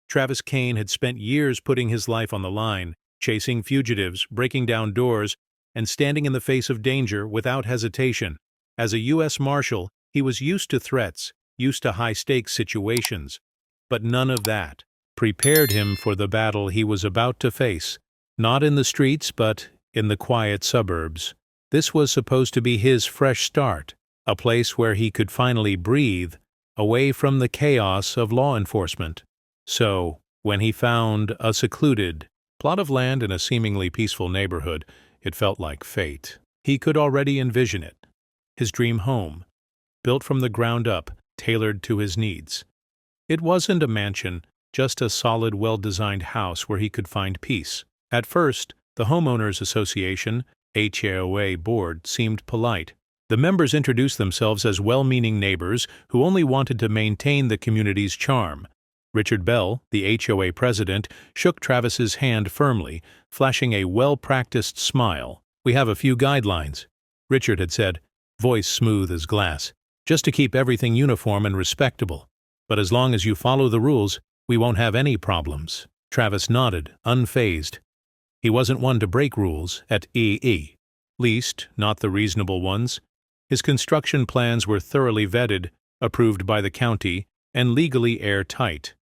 Travis Kane had spent years putting his life on the line, chasing fugitives, breaking down doors, and standing in the face of danger without hesitation. As a U.S. Marshal, he was used to threats, used to high-stakes situations. But none of that prepared him for the battle he was about to face, not in the streets but in the quiet suburbs. This was supposed to be his fresh start, a place where he could finally breathe, away from the chaos of law enforcement. So, when he found a secluded plot of land in a seemingly peaceful neighborhood, it felt like fate. He could already envision it. His dream home, built from the ground up, tailored to his needs. It wasn't a mansion, just a solid, well-designed house where he could find peace. At first, the Homeowners Association, HOA board, seemed polite. The members introduced themselves as well-meaning neighbors who only wanted to maintain the community's charm. Richard Bell, the HOA president, shook Travis's hand firmly, flashing a well-practiced smile. "We have a few guidelines," Richard had said, voice smooth as glass, "just to keep everything uniform and respectable. But as long as you follow the rules, we won't have any problems." Travis nodded, unfazed. He wasn't one to break rules at EE. Least, not the reasonable ones. His construction plans were thoroughly vetted, approved by the county, and legally airtight.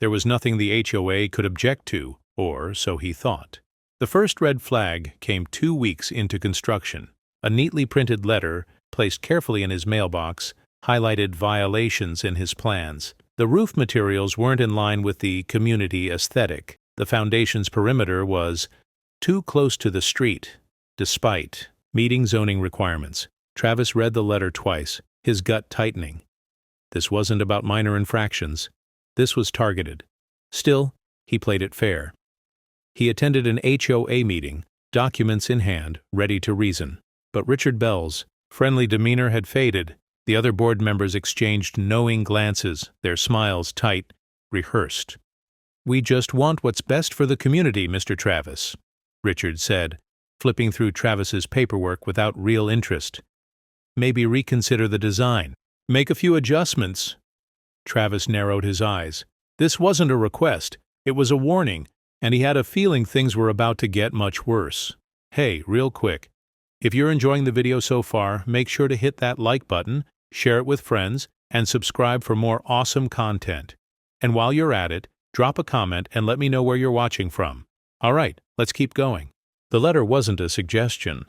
There was nothing the HOA could object to, or so he thought. The first red flag came 2 weeks into construction. A neatly printed letter, placed carefully in his mailbox, highlighted violations in his plans. The roof materials weren't in line with the community aesthetic. The foundation's perimeter was too close to the street, despite meeting zoning requirements. Travis read the letter twice, his gut tightening. This wasn't about minor infractions. This was targeted. Still, he played it fair. He attended an HOA meeting, documents in hand, ready to reason. But Richard Bell's friendly demeanor had faded. The other board members exchanged knowing glances, their smiles tight, rehearsed. "We just want what's best for the community, Mr. Travis," Richard said, flipping through Travis's paperwork without real interest. "Maybe reconsider the design. Make a few adjustments." Travis narrowed his eyes. This wasn't a request, it was a warning, and he had a feeling things were about to get much worse. Hey, real quick. If you're enjoying the video so far, make sure to hit that like button, share it with friends, and subscribe for more awesome content. And while you're at it, drop a comment and let me know where you're watching from. All right, let's keep going. The letter wasn't a suggestion.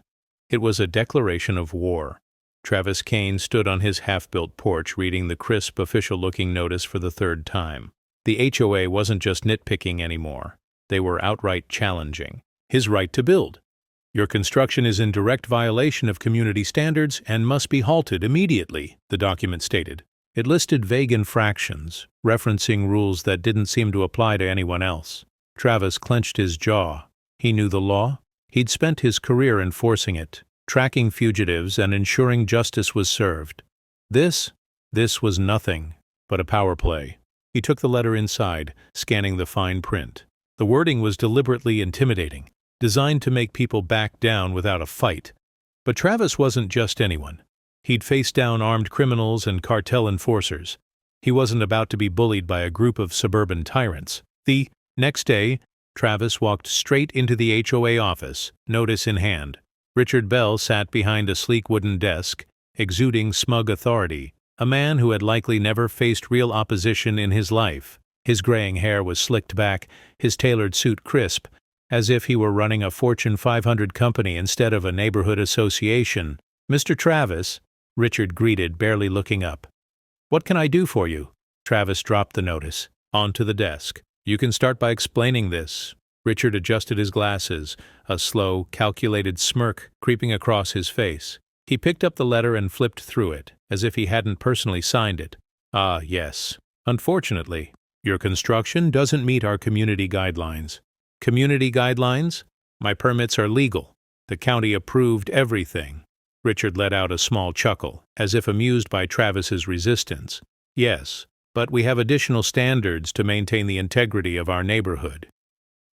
It was a declaration of war. Travis Kane stood on his half-built porch reading the crisp, official-looking notice for the third time. The HOA wasn't just nitpicking anymore. They were outright challenging his right to build. "Your construction is in direct violation of community standards and must be halted immediately," the document stated. It listed vague infractions, referencing rules that didn't seem to apply to anyone else. Travis clenched his jaw. He knew the law. He'd spent his career enforcing it, tracking fugitives and ensuring justice was served. This was nothing but a power play. He took the letter inside, scanning the fine print. The wording was deliberately intimidating, designed to make people back down without a fight. But Travis wasn't just anyone. He'd faced down armed criminals and cartel enforcers. He wasn't about to be bullied by a group of suburban tyrants. The next day, Travis walked straight into the HOA office, notice in hand. Richard Bell sat behind a sleek wooden desk, exuding smug authority, a man who had likely never faced real opposition in his life. His graying hair was slicked back, his tailored suit crisp, as if he were running a Fortune 500 company instead of a neighborhood association. "Mr. Travis," Richard greeted, barely looking up. "What can I do for you?" Travis dropped the notice onto the desk. "You can start by explaining this." Richard adjusted his glasses, a slow, calculated smirk creeping across his face. He picked up the letter and flipped through it, as if he hadn't personally signed it. "Ah, yes. Unfortunately, your construction doesn't meet our community guidelines." "Community guidelines? My permits are legal. The county approved everything." Richard let out a small chuckle, as if amused by Travis's resistance. "Yes, but we have additional standards to maintain the integrity of our neighborhood.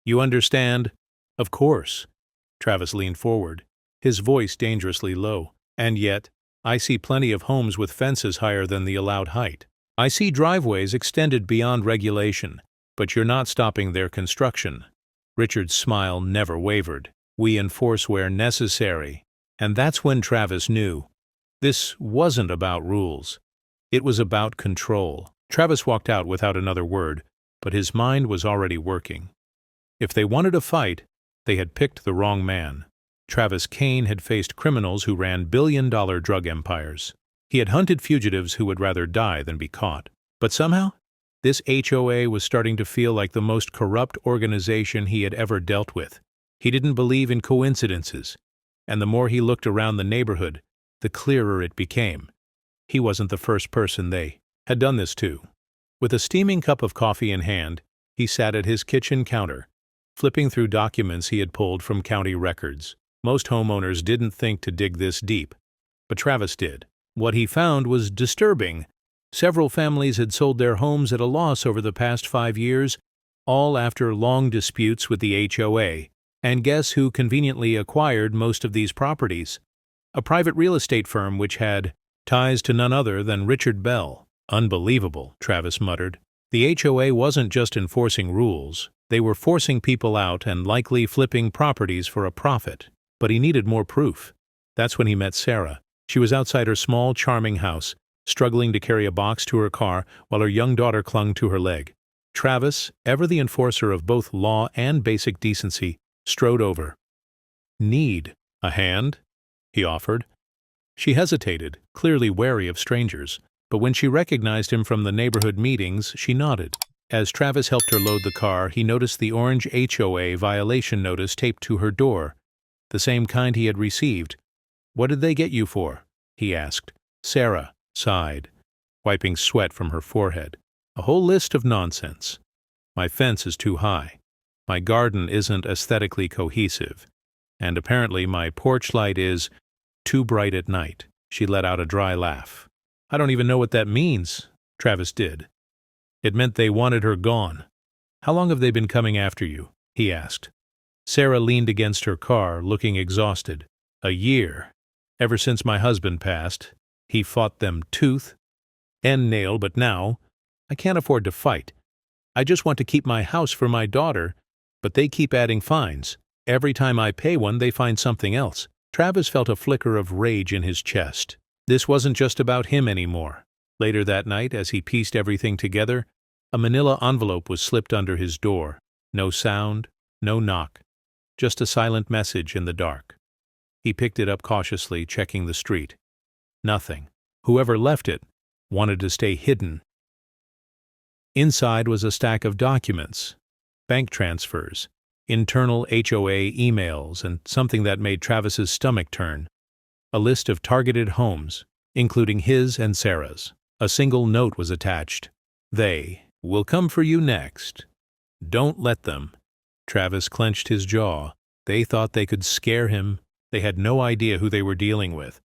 You understand?" "Of course." Travis leaned forward, his voice dangerously low. "And yet, I see plenty of homes with fences higher than the allowed height. I see driveways extended beyond regulation, But you're not stopping their construction. Richard's smile never wavered. We enforce where necessary. And that's when Travis knew. This wasn't about rules. It was about control. Travis walked out without another word, but his mind was already working. If they wanted a fight, they had picked the wrong man. Travis Kane had faced criminals who ran billion-dollar drug empires. He had hunted fugitives who would rather die than be caught. But somehow, this HOA was starting to feel like the most corrupt organization he had ever dealt with. He didn't believe in coincidences, and the more he looked around the neighborhood, the clearer it became. He wasn't the first person they had done this to. With a steaming cup of coffee in hand, he sat at his kitchen counter, flipping through documents he had pulled from county records. Most homeowners didn't think to dig this deep, but Travis did. What he found was disturbing. Several families had sold their homes at a loss over the past 5 years, all after long disputes with the HOA. And guess who conveniently acquired most of these properties? A private real estate firm which had ties to none other than Richard Bell. Unbelievable, Travis muttered. The HOA wasn't just enforcing rules. They were forcing people out and likely flipping properties for a profit. But he needed more proof. That's when he met Sarah. She was outside her small, charming house, struggling to carry a box to her car while her young daughter clung to her leg. Travis, ever the enforcer of both law and basic decency, strode over. "Need a hand?" he offered. She hesitated, clearly wary of strangers, but when she recognized him from the neighborhood meetings, she nodded. As Travis helped her load the car, he noticed the orange HOA violation notice taped to her door, the same kind he had received. "What did they get you for?" he asked. Sarah sighed, wiping sweat from her forehead. "A whole list of nonsense. My fence is too high. My garden isn't aesthetically cohesive. And apparently my porch light is too bright at night." She let out a dry laugh. "I don't even know what that means." Travis did. It meant they wanted her gone. "How long have they been coming after you?" he asked. Sarah leaned against her car, looking exhausted. "A year. Ever since my husband passed. He fought them tooth and nail, but now I can't afford to fight. I just want to keep my house for my daughter, but they keep adding fines. Every time I pay one, they find something else." Travis felt a flicker of rage in his chest. This wasn't just about him anymore. Later that night, as he pieced everything together, a manila envelope was slipped under his door. No sound, no knock, just a silent message in the dark. He picked it up cautiously, checking the street. Nothing. Whoever left it wanted to stay hidden. Inside was a stack of documents, bank transfers, internal HOA emails, and something that made Travis's stomach turn. A list of targeted homes, including his and Sarah's. A single note was attached. "They will come for you next. Don't let them." Travis clenched his jaw. They thought they could scare him. They had no idea who they were dealing with.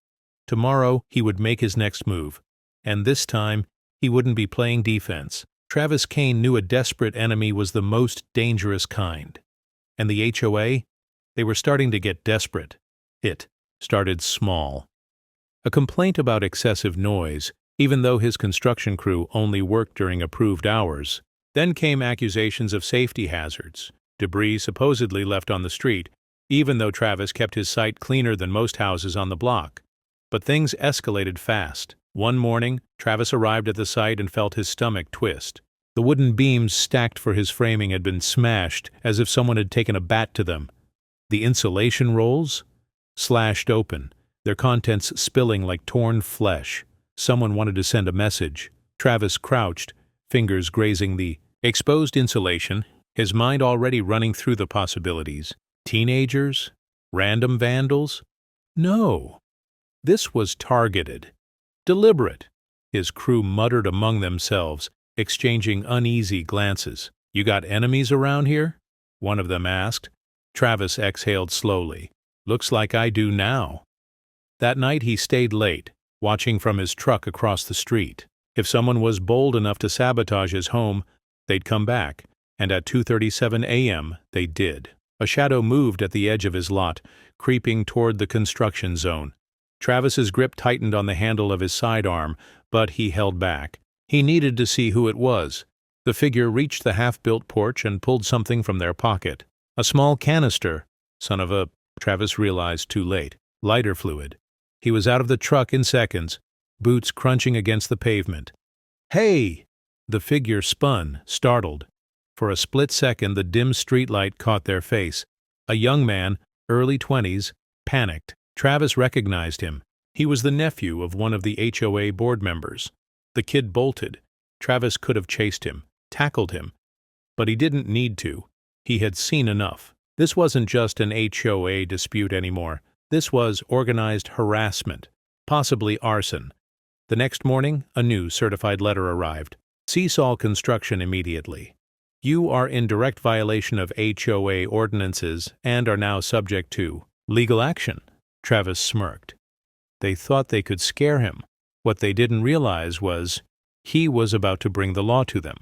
Tomorrow he would make his next move, and this time he wouldn't be playing defense. Travis Kane knew a desperate enemy was the most dangerous kind. And the HOA? They were starting to get desperate. It started small. A complaint about excessive noise, even though his construction crew only worked during approved hours. Then came accusations of safety hazards, debris supposedly left on the street, even though Travis kept his site cleaner than most houses on the block. But things escalated fast. One morning, Travis arrived at the site and felt his stomach twist. The wooden beams stacked for his framing had been smashed as if someone had taken a bat to them. The insulation rolls? Slashed open, their contents spilling like torn flesh. Someone wanted to send a message. Travis crouched, fingers grazing the exposed insulation, his mind already running through the possibilities. Teenagers? Random vandals? No. This was targeted. Deliberate. His crew muttered among themselves, exchanging uneasy glances. "You got enemies around here?" one of them asked. Travis exhaled slowly. "Looks like I do now." That night he stayed late, watching from his truck across the street. If someone was bold enough to sabotage his home, they'd come back, and at 2:37 a.m. they did. A shadow moved at the edge of his lot, creeping toward the construction zone. Travis's grip tightened on the handle of his sidearm, but he held back. He needed to see who it was. The figure reached the half-built porch and pulled something from their pocket. A small canister. Son of a... Travis realized too late. Lighter fluid. He was out of the truck in seconds, boots crunching against the pavement. "Hey!" The figure spun, startled. For a split second, the dim streetlight caught their face. A young man, early 20s, panicked. Travis recognized him. He was the nephew of one of the HOA board members. The kid bolted. Travis could have chased him, tackled him. But he didn't need to. He had seen enough. This wasn't just an HOA dispute anymore. This was organized harassment, possibly arson. The next morning, a new certified letter arrived. Seesaw Construction immediately. You are in direct violation of HOA ordinances and are now subject to legal action. Travis smirked. They thought they could scare him. What they didn't realize was he was about to bring the law to them.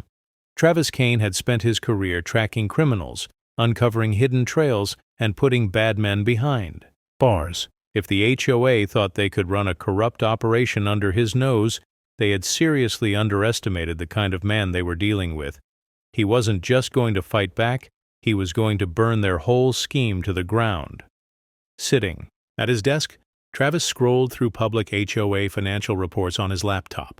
Travis Kane had spent his career tracking criminals, uncovering hidden trails, and putting bad men behind bars. If the HOA thought they could run a corrupt operation under his nose, they had seriously underestimated the kind of man they were dealing with. He wasn't just going to fight back, he was going to burn their whole scheme to the ground. Sitting at his desk, Travis scrolled through public HOA financial reports on his laptop.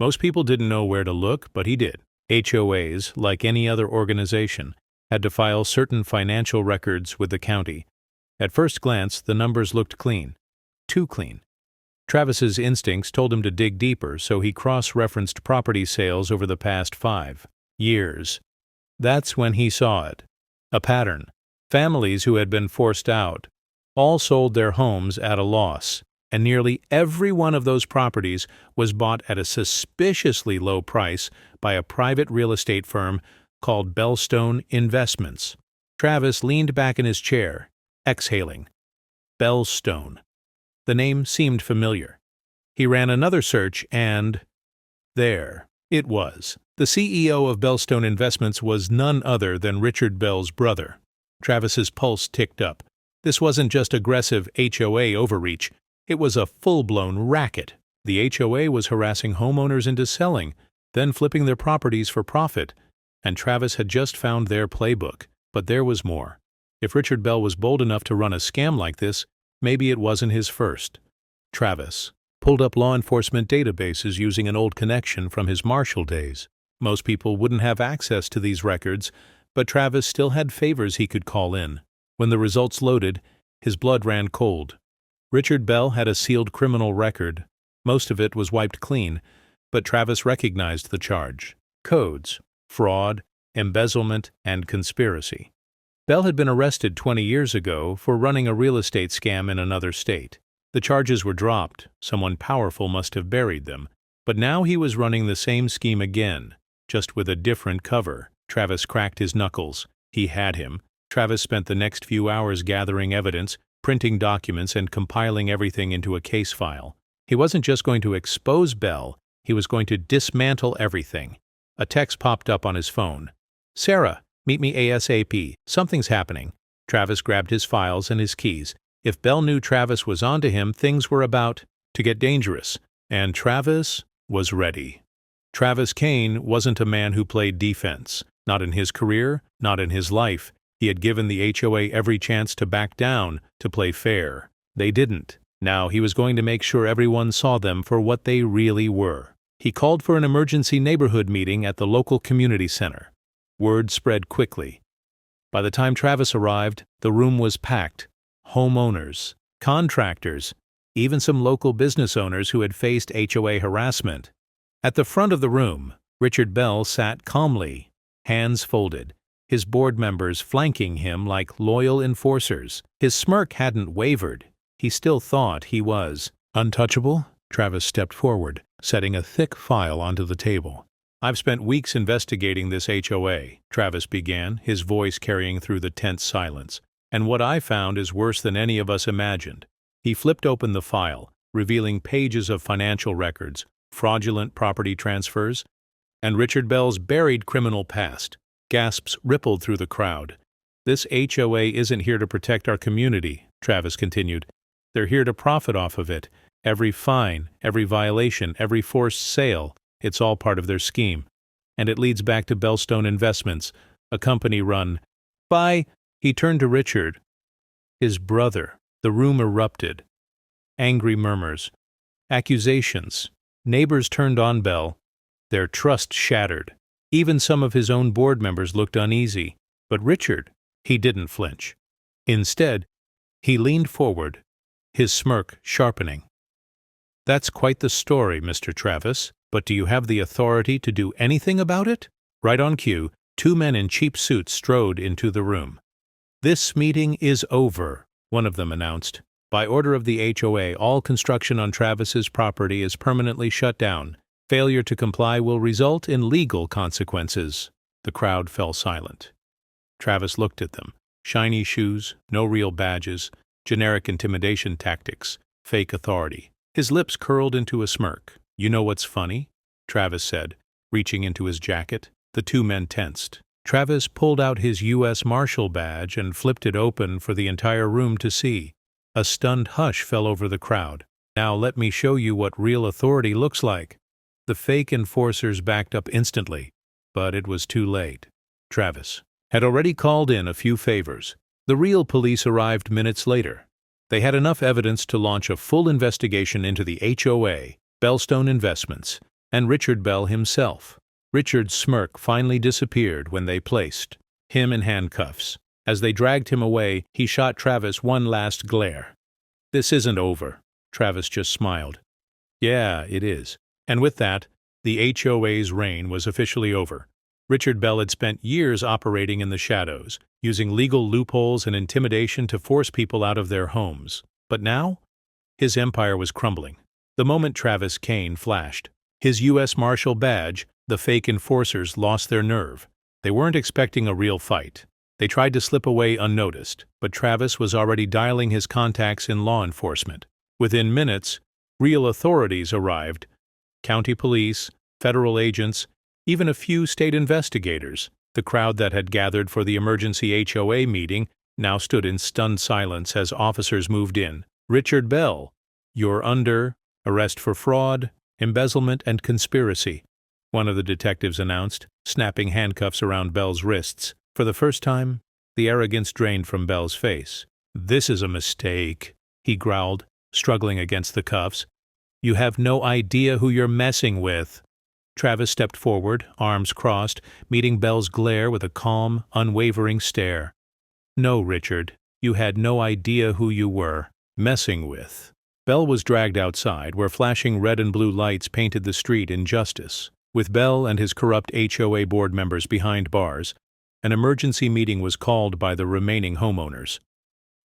Most people didn't know where to look, but he did. HOAs, like any other organization, had to file certain financial records with the county. At first glance, the numbers looked clean. Too clean. Travis's instincts told him to dig deeper, so he cross-referenced property sales over the past 5 years. That's when he saw it. A pattern. Families who had been forced out all sold their homes at a loss, and nearly every one of those properties was bought at a suspiciously low price by a private real estate firm called Bellstone Investments. Travis leaned back in his chair, exhaling. Bellstone. The name seemed familiar. He ran another search and... there it was. The CEO of Bellstone Investments was none other than Richard Bell's brother. Travis's pulse ticked up. This wasn't just aggressive HOA overreach. It was a full-blown racket. The HOA was harassing homeowners into selling, then flipping their properties for profit. And Travis had just found their playbook. But there was more. If Richard Bell was bold enough to run a scam like this, maybe it wasn't his first. Travis pulled up law enforcement databases using an old connection from his Marshal days. Most people wouldn't have access to these records, but Travis still had favors he could call in. When the results loaded, his blood ran cold. Richard Bell had a sealed criminal record. Most of it was wiped clean, but Travis recognized the charge. Codes, fraud, embezzlement, and conspiracy. Bell had been arrested 20 years ago for running a real estate scam in another state. The charges were dropped. Someone powerful must have buried them. But now he was running the same scheme again, just with a different cover. Travis cracked his knuckles. He had him. Travis spent the next few hours gathering evidence, printing documents, and compiling everything into a case file. He wasn't just going to expose Bell, he was going to dismantle everything. A text popped up on his phone. "Sarah, meet me ASAP. Something's happening." Travis grabbed his files and his keys. If Bell knew Travis was onto him, things were about to get dangerous. And Travis was ready. Travis Kane wasn't a man who played defense. Not in his career, not in his life. He had given the HOA every chance to back down, to play fair. They didn't. Now he was going to make sure everyone saw them for what they really were. He called for an emergency neighborhood meeting at the local community center. Word spread quickly. By the time Travis arrived, the room was packed. Homeowners, contractors, even some local business owners who had faced HOA harassment. At the front of the room, Richard Bell sat calmly, hands folded, his board members flanking him like loyal enforcers. His smirk hadn't wavered. He still thought he was untouchable. Travis stepped forward, setting a thick file onto the table. "I've spent weeks investigating this HOA," Travis began, his voice carrying through the tense silence. "And what I found is worse than any of us imagined." He flipped open the file, revealing pages of financial records, fraudulent property transfers, and Richard Bell's buried criminal past. Gasps rippled through the crowd. "This HOA isn't here to protect our community," Travis continued. "They're here to profit off of it. Every fine, every violation, every forced sale, it's all part of their scheme." and it leads back to Bellstone Investments, a company run by... He turned to Richard, his brother. The room erupted. Angry murmurs. Accusations. Neighbors turned on Bell. Their trust shattered. Even some of his own board members looked uneasy. But Richard, he didn't flinch. Instead, he leaned forward, his smirk sharpening. "That's quite the story, Mr. Travis, but do you have the authority to do anything about it?" Right on cue, two men in cheap suits strode into the room. "This meeting is over," one of them announced. "By order of the HOA, all construction on Travis's property is permanently shut down. Failure to comply will result in legal consequences." The crowd fell silent. Travis looked at them. Shiny shoes, no real badges, generic intimidation tactics, fake authority. His lips curled into a smirk. "You know what's funny?" Travis said, reaching into his jacket. The two men tensed. Travis pulled out his U.S. Marshal badge and flipped it open for the entire room to see. A stunned hush fell over the crowd. "Now let me show you what real authority looks like." The fake enforcers backed up instantly, but it was too late. Travis had already called in a few favors. The real police arrived minutes later. They had enough evidence to launch a full investigation into the HOA, Bellstone Investments, and Richard Bell himself. Richard's smirk finally disappeared when they placed him in handcuffs. As they dragged him away, he shot Travis one last glare. "This isn't over." Travis just smiled. "Yeah, it is." And with that, the HOA's reign was officially over. Richard Bell had spent years operating in the shadows, using legal loopholes and intimidation to force people out of their homes. But now, his empire was crumbling. The moment Travis Kane flashed his U.S. Marshal badge, the fake enforcers lost their nerve. They weren't expecting a real fight. They tried to slip away unnoticed, but Travis was already dialing his contacts in law enforcement. Within minutes, real authorities arrived: county police, federal agents, even a few state investigators. The crowd that had gathered for the emergency HOA meeting now stood in stunned silence as officers moved in. "Richard Bell, you're under arrest for fraud, embezzlement, and conspiracy," one of the detectives announced, snapping handcuffs around Bell's wrists. For the first time, the arrogance drained from Bell's face. "This is a mistake," he growled, struggling against the cuffs. "You have no idea who you're messing with." Travis stepped forward, arms crossed, meeting Bell's glare with a calm, unwavering stare. "No, Richard, you had no idea who you were messing with." Bell was dragged outside, where flashing red and blue lights painted the street in justice. With Bell and his corrupt HOA board members behind bars, an emergency meeting was called by the remaining homeowners.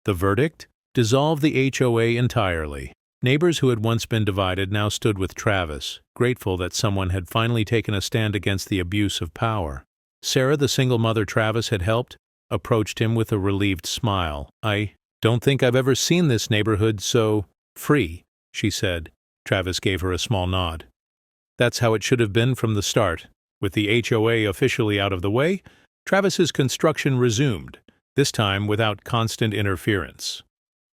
The verdict? Dissolve the HOA entirely. Neighbors who had once been divided now stood with Travis, grateful that someone had finally taken a stand against the abuse of power. Sarah, the single mother Travis had helped, approached him with a relieved smile. "I don't think I've ever seen this neighborhood so free," she said. Travis gave her a small nod. That's how it should have been from the start. With the HOA officially out of the way, Travis's construction resumed, this time without constant interference.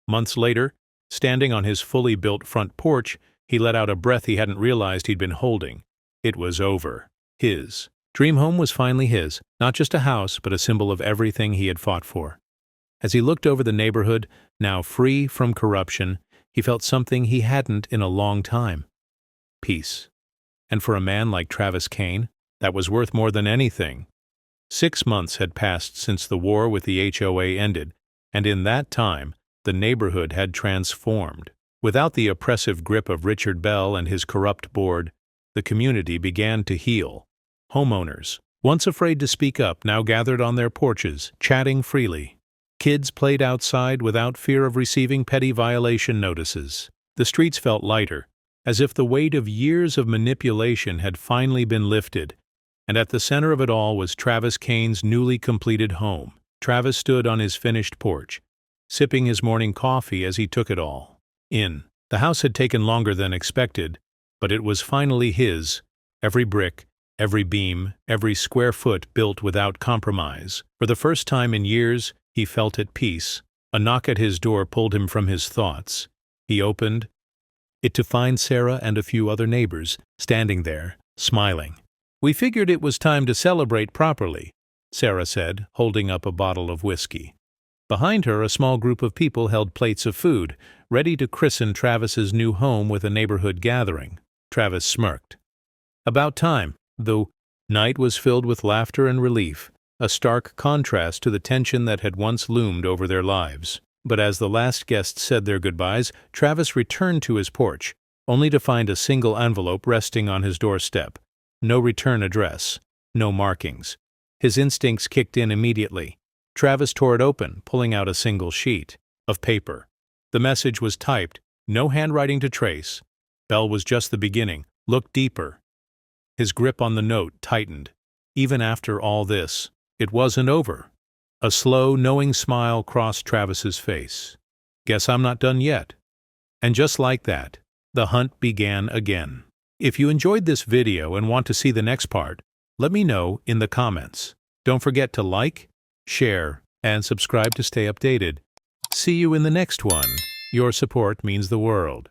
Months later, standing on his fully built front porch, he let out a breath he hadn't realized he'd been holding. It was over. His dream home was finally his, not just a house, but a symbol of everything he had fought for. As he looked over the neighborhood, now free from corruption, he felt something he hadn't in a long time: peace. And for a man like Travis Kane, that was worth more than anything. 6 months had passed since the war with the HOA ended, and in that time, the neighborhood had transformed. Without the oppressive grip of Richard Bell and his corrupt board, the community began to heal. Homeowners, once afraid to speak up, now gathered on their porches, chatting freely. Kids played outside without fear of receiving petty violation notices. The streets felt lighter, as if the weight of years of manipulation had finally been lifted, and at the center of it all was Travis Kane's newly completed home. Travis stood on his finished porch, sipping his morning coffee as he took it all in. The house had taken longer than expected, but it was finally his, every brick, every beam, every square foot built without compromise. For the first time in years, he felt at peace. A knock at his door pulled him from his thoughts. He opened it to find Sarah and a few other neighbors standing there, smiling. "We figured it was time to celebrate properly," Sarah said, holding up a bottle of whiskey. Behind her, a small group of people held plates of food, ready to christen Travis's new home with a neighborhood gathering. Travis smirked. About time. The night was filled with laughter and relief, a stark contrast to the tension that had once loomed over their lives. But as the last guests said their goodbyes, Travis returned to his porch, only to find a single envelope resting on his doorstep. No return address, no markings. His instincts kicked in immediately. Travis tore it open, pulling out a single sheet of paper. The message was typed, no handwriting to trace. "Belle was just the beginning. Look deeper." His grip on the note tightened. Even after all this, it wasn't over. A slow, knowing smile crossed Travis's face. "Guess I'm not done yet." And just like that, the hunt began again. If you enjoyed this video and want to see the next part, let me know in the comments. Don't forget to like, share, and subscribe to stay updated. See you in the next one. Your support means the world.